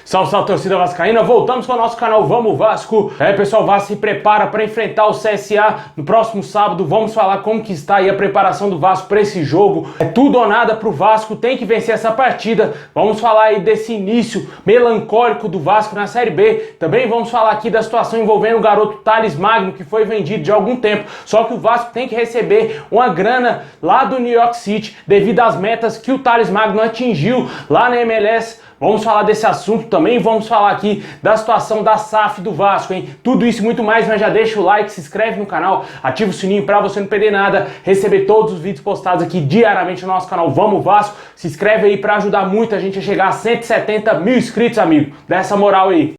Salve, salve, torcida vascaína, voltamos com o nosso canal Vamos Vasco. Pessoal, o Vasco se prepara para enfrentar o CSA no próximo sábado. Vamos falar como que está aí a preparação do Vasco para esse jogo. É tudo ou nada pro Vasco, tem que vencer essa partida. Vamos falar aí desse início melancólico do Vasco na Série B. Também vamos falar aqui da situação envolvendo o garoto Thales Magno, que foi vendido de algum tempo. Só que o Vasco tem que receber uma grana lá do New York City devido às metas que o Thales Magno atingiu lá na MLS. Vamos falar desse assunto também, vamos falar aqui da situação da SAF do Vasco, hein? Tudo isso e muito mais, mas já deixa o like, se inscreve no canal, ativa o sininho pra você não perder nada, receber todos os vídeos postados aqui diariamente no nosso canal Vamos Vasco. Se inscreve aí pra ajudar muito a gente a chegar a 170 mil inscritos, amigo. Dá essa moral aí.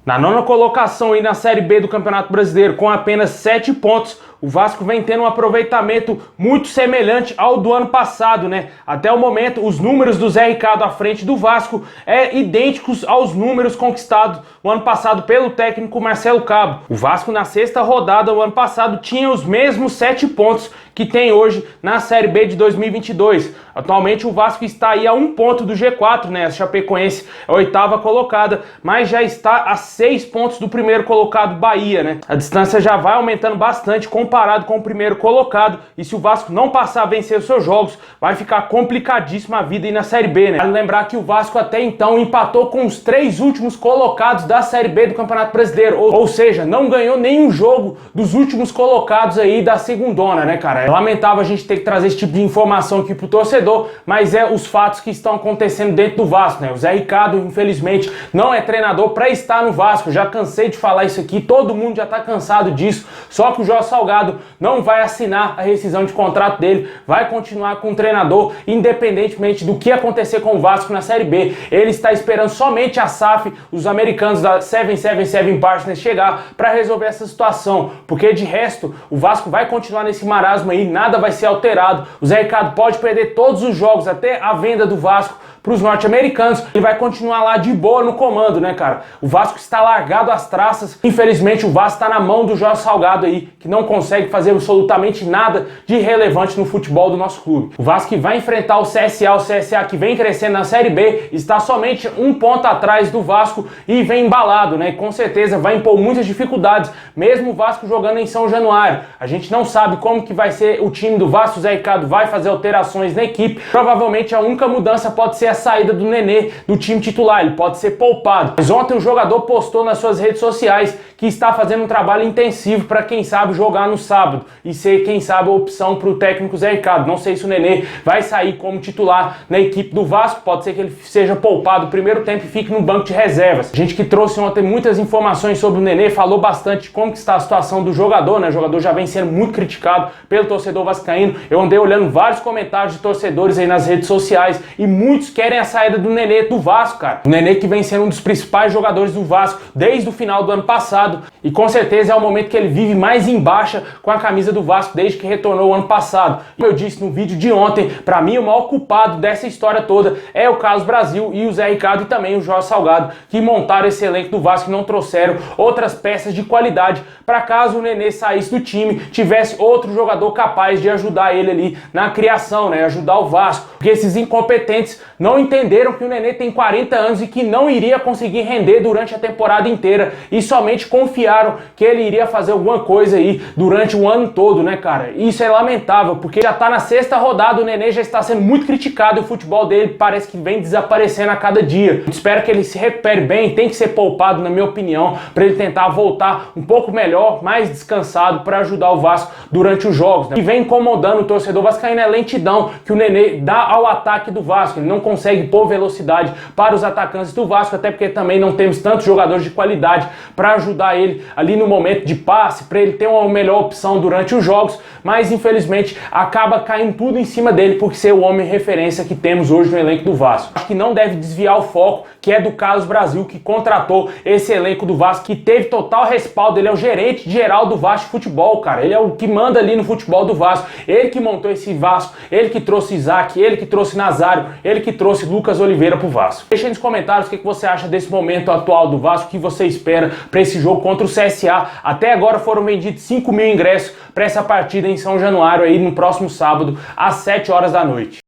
Na nona colocação aí na Série B do Campeonato Brasileiro, com apenas 7 pontos, o Vasco vem tendo um aproveitamento muito semelhante ao do ano passado, né? Até o momento, os números do Zé Ricardo à frente do Vasco idênticos aos números conquistados no ano passado pelo técnico Marcelo Cabo. O Vasco na sexta rodada do ano passado tinha os mesmos 7 pontos que tem hoje na Série B de 2022. Atualmente o Vasco está aí a 1 ponto do G4, né? A Chapecoense é a 8ª colocada, mas já está a 6 pontos do primeiro colocado Bahia, né? A distância já vai aumentando bastante comparado com o primeiro colocado, e se o Vasco não passar a vencer os seus jogos, vai ficar complicadíssima a vida aí na Série B, né? Vale lembrar que o Vasco até então empatou com os 3 últimos colocados da Série B do Campeonato Brasileiro, ou seja, não ganhou nenhum jogo dos últimos colocados aí da segundona, né, cara? É lamentável a gente ter que trazer esse tipo de informação aqui pro torcedor, mas é os fatos que estão acontecendo dentro do Vasco, né? O Zé Ricardo, infelizmente, não é treinador para estar no Vasco. Já cansei de falar isso aqui, todo mundo já tá cansado disso. Só que o Jorge Salgado não vai assinar a rescisão de contrato dele, vai continuar com o treinador, independentemente do que acontecer com o Vasco na Série B. Ele está esperando somente a SAF, os americanos da 777 Partners, chegar para resolver essa situação, porque de resto, o Vasco vai continuar nesse marasmo aí, nada vai ser alterado. O Zé Ricardo pode perder todos os jogos, até a venda do Vasco para os norte-americanos, ele vai continuar lá de boa no comando, né, cara? O Vasco está largado às traças. Infelizmente, o Vasco está na mão do Jorge Salgado aí, que não consegue fazer absolutamente nada de relevante no futebol do nosso clube. O Vasco que vai enfrentar o CSA que vem crescendo na Série B, está somente 1 ponto atrás do Vasco e vem embalado, né? Com certeza vai impor muitas dificuldades, mesmo o Vasco jogando em São Januário. A gente não sabe como que vai ser o time do Vasco. O Zé Ricardo vai fazer alterações na equipe. Provavelmente a única mudança pode ser a saída do Nenê do time titular, ele pode ser poupado. Mas ontem o jogador postou nas suas redes sociais que está fazendo um trabalho intensivo para, quem sabe, jogar no sábado e ser, quem sabe, a opção para o técnico Zé Ricardo. Não sei se o Nenê vai sair como titular na equipe do Vasco, pode ser que ele seja poupado no primeiro tempo e fique no banco de reservas. A gente que trouxe ontem muitas informações sobre o Nenê, falou bastante de como que está a situação do jogador, né? O jogador já vem sendo muito criticado pelo torcedor vascaíno. Eu andei olhando vários comentários de torcedores aí nas redes sociais e muitos querem a saída do Nenê do Vasco, cara. O Nenê que vem sendo um dos principais jogadores do Vasco desde o final do ano passado, e com certeza é o momento que ele vive mais em baixa com a camisa do Vasco desde que retornou o ano passado. Como eu disse no vídeo de ontem, pra mim o maior culpado dessa história toda é o Carlos Brasil e o Zé Ricardo e também o Jorge Salgado, que montaram esse elenco do Vasco e não trouxeram outras peças de qualidade para caso o Nenê saísse do time, tivesse outro jogador capaz de ajudar ele ali na criação, né? Ajudar o Vasco. Porque esses incompetentes não entenderam que o Nenê tem 40 anos e que não iria conseguir render durante a temporada inteira e somente confiaram que ele iria fazer alguma coisa aí durante o ano todo, né, cara? Isso é lamentável, porque já tá na 6ª rodada, o Nenê já está sendo muito criticado e o futebol dele parece que vem desaparecendo a cada dia. Eu espero que ele se recupere bem, tem que ser poupado, na minha opinião, para ele tentar voltar um pouco melhor, mais descansado, para ajudar o Vasco durante os jogos, né? E vem incomodando o torcedor vascaíno é a lentidão que o Nenê dá ao ataque do Vasco. Ele não consegue pôr velocidade para os atacantes do Vasco, até porque também não temos tantos jogadores de qualidade para ajudar ele ali no momento de passe, para ele ter uma melhor opção durante os jogos, mas infelizmente acaba caindo tudo em cima dele por ser o homem referência que temos hoje no elenco do Vasco. Acho que não deve desviar o foco, que é do Carlos Brasil, que contratou esse elenco do Vasco, que teve total respaldo. Ele é o gerente geral do Vasco Futebol, cara. Ele é o que manda ali no futebol futebol do Vasco. Ele que montou esse Vasco, ele que trouxe Isaac, ele que trouxe Nazário, ele que trouxe Lucas Oliveira pro Vasco. Deixa aí nos comentários o que você acha desse momento atual do Vasco, o que você espera para esse jogo contra o CSA. Até agora foram vendidos 5 mil ingressos para essa partida em São Januário, aí no próximo sábado, às 7 horas da noite.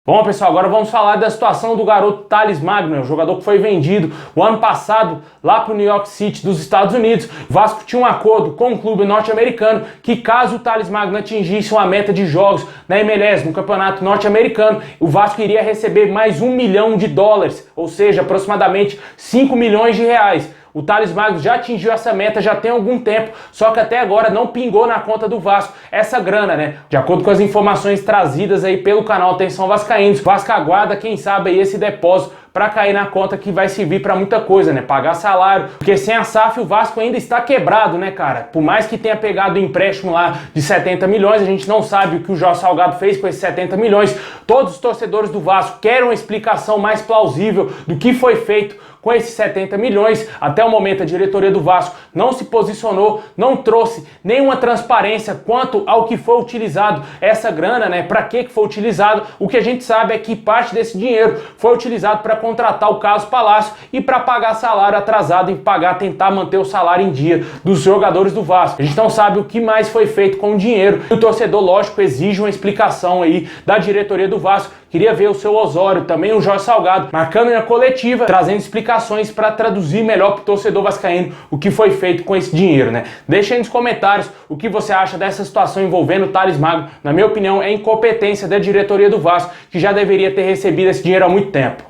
Bom, pessoal, agora vamos falar da situação do garoto Thales Magno, o jogador que foi vendido o ano passado lá para o New York City dos Estados Unidos. O Vasco tinha um acordo com o clube norte-americano que, caso o Thales Magno atingisse uma meta de jogos na MLS, no campeonato norte-americano, o Vasco iria receber mais $1 milhão, ou seja, aproximadamente 5 milhões de reais. O Thales Magno já atingiu essa meta já tem algum tempo, só que até agora não pingou na conta do Vasco essa grana, né? De acordo com as informações trazidas aí pelo canal Atenção Vascaínos, o Vasco aguarda, quem sabe, aí esse depósito para cair na conta que vai servir para muita coisa, né? Pagar salário, porque sem a SAF o Vasco ainda está quebrado, né, cara? Por mais que tenha pegado o empréstimo lá de 70 milhões, a gente não sabe o que o Jorge Salgado fez com esses 70 milhões. Todos os torcedores do Vasco querem uma explicação mais plausível do que foi feito com esses 70 milhões. Até o momento a diretoria do Vasco não se posicionou, não trouxe nenhuma transparência quanto ao que foi utilizado essa grana, né? Para que foi utilizado? O que a gente sabe é que parte desse dinheiro foi utilizado para contratar o Carlos Palácio e para pagar salário atrasado e tentar manter o salário em dia dos jogadores do Vasco. A gente não sabe o que mais foi feito com o dinheiro. E o torcedor, lógico, exige uma explicação aí da diretoria do Vasco. Queria ver o seu Osório, também o Jorge Salgado, marcando uma coletiva, trazendo explicações para traduzir melhor para o torcedor vascaíno o que foi feito com esse dinheiro, né? Deixa aí nos comentários o que você acha dessa situação envolvendo o Thales Magno. Na minha opinião, é incompetência da diretoria do Vasco, que já deveria ter recebido esse dinheiro há muito tempo.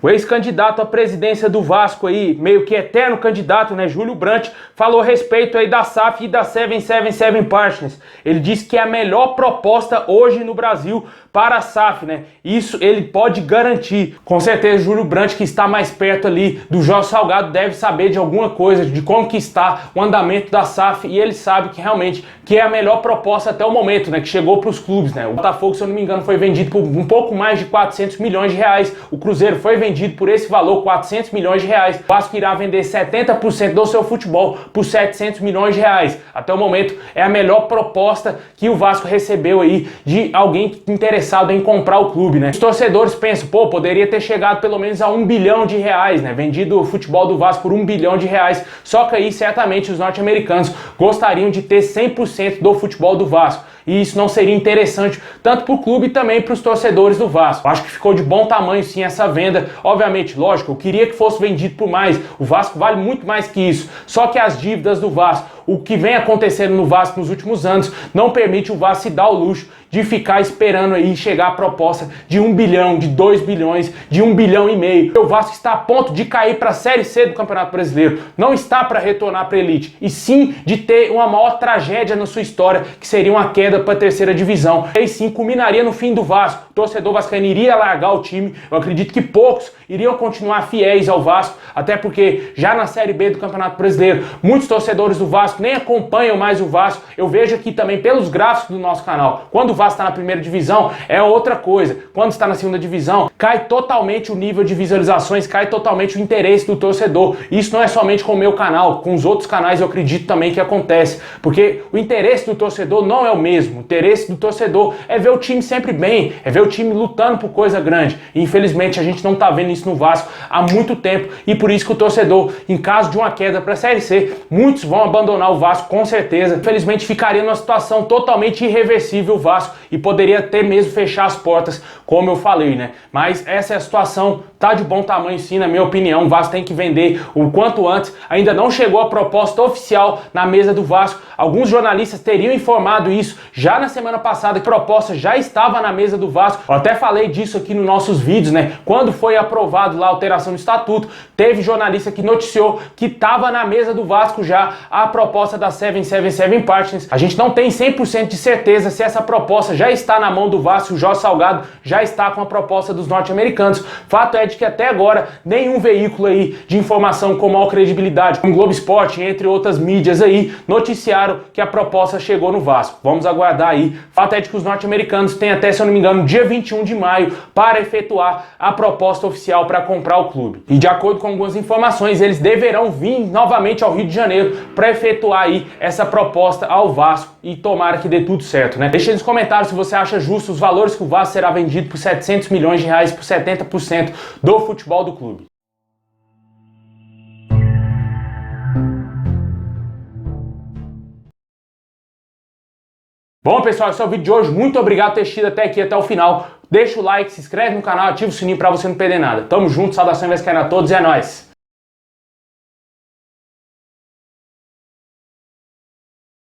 O ex-candidato à presidência do Vasco aí, meio que eterno candidato, né, Júlio Brandt, falou a respeito aí da SAF e da 777 Partners. Ele disse que é a melhor proposta hoje no Brasil para a SAF, né? Isso ele pode garantir. Com certeza, Júlio Brandt, que está mais perto ali do Jorge Salgado, deve saber de alguma coisa, de como que está o andamento da SAF, e ele sabe que realmente que é a melhor proposta até o momento, né, que chegou para os clubes, né? O Botafogo, se eu não me engano, foi vendido por um pouco mais de 400 milhões de reais. O Cruzeiro foi vendido por esse valor, 400 milhões de reais. O Vasco irá vender 70% do seu futebol por 700 milhões de reais. Até o momento é a melhor proposta que o Vasco recebeu aí de alguém interessado em comprar o clube, né? Os torcedores pensam, pô, poderia ter chegado pelo menos a 1 bilhão de reais, né? Vendido o futebol do Vasco por 1 bilhão de reais. Só que aí certamente os norte-americanos gostariam de ter 100% do futebol do Vasco. E isso não seria interessante tanto para o clube e também para os torcedores do Vasco. Acho que ficou de bom tamanho sim essa venda. Obviamente, lógico, eu queria que fosse vendido por mais. O Vasco vale muito mais que isso. Só que as dívidas do Vasco, o que vem acontecendo no Vasco nos últimos anos, não permite o Vasco se dar o luxo de ficar esperando aí chegar a proposta de 1 bilhão, de 2 bilhões, de 1 bilhão e meio. O Vasco está a ponto de cair para a Série C do Campeonato Brasileiro. Não está para retornar para a elite, e sim de ter uma maior tragédia na sua história, que seria uma queda para a terceira divisão. E aí sim culminaria no fim do Vasco. O torcedor vascaíno iria largar o time. Eu acredito que poucos iriam continuar fiéis ao Vasco, até porque já na Série B do Campeonato Brasileiro, muitos torcedores do Vasco nem acompanham mais o Vasco. Eu vejo aqui também pelos gráficos do nosso canal. Quando o Vasco está na primeira divisão, é outra coisa. Quando está na segunda divisão, cai totalmente o nível de visualizações, cai totalmente o interesse do torcedor. Isso não é somente com o meu canal, com os outros canais eu acredito também que acontece, porque o interesse do torcedor não é o mesmo. O interesse do torcedor é ver o time sempre bem, é ver o time lutando por coisa grande. E infelizmente a gente não está vendo isso no Vasco há muito tempo, e por isso que o torcedor, em caso de uma queda para a Série C, muitos vão abandonar o Vasco com certeza. Infelizmente ficaria numa situação totalmente irreversível o Vasco, e poderia até mesmo fechar as portas, como eu falei, né? Mas essa é a situação, tá de bom tamanho sim, na minha opinião. O Vasco tem que vender o quanto antes. Ainda não chegou a proposta oficial na mesa do Vasco. Alguns jornalistas teriam informado isso já na semana passada, que a proposta já estava na mesa do Vasco, Vasco. Eu até falei disso aqui nos nossos vídeos, né? Quando foi aprovado lá a alteração do estatuto, teve jornalista que noticiou que estava na mesa do Vasco já a proposta da 777 Partners. A gente não tem 100% de certeza se essa proposta já está na mão do Vasco. O Jorge Salgado já está com a proposta dos norte-americanos. Fato é de que até agora nenhum veículo aí de informação com maior credibilidade, como Globo Esporte, entre outras mídias aí, noticiaram que a proposta chegou no Vasco. Vamos aguardar aí. Fato é de que os norte-americanos têm até, se eu não me engano, dia 21 de maio para efetuar a proposta oficial para comprar o clube. E de acordo com algumas informações, eles deverão vir novamente ao Rio de Janeiro para efetuar aí essa proposta ao Vasco e tomara que dê tudo certo, né? Deixa aí nos comentários se você acha justo os valores que o Vasco será vendido por 700 milhões de reais por 70% do futebol do clube. Bom, pessoal, esse é o vídeo de hoje. Muito obrigado por ter assistido até aqui, até o final. Deixa o like, se inscreve no canal, ativa o sininho para você não perder nada. Tamo junto, saudação vascaína a todos e é nóis!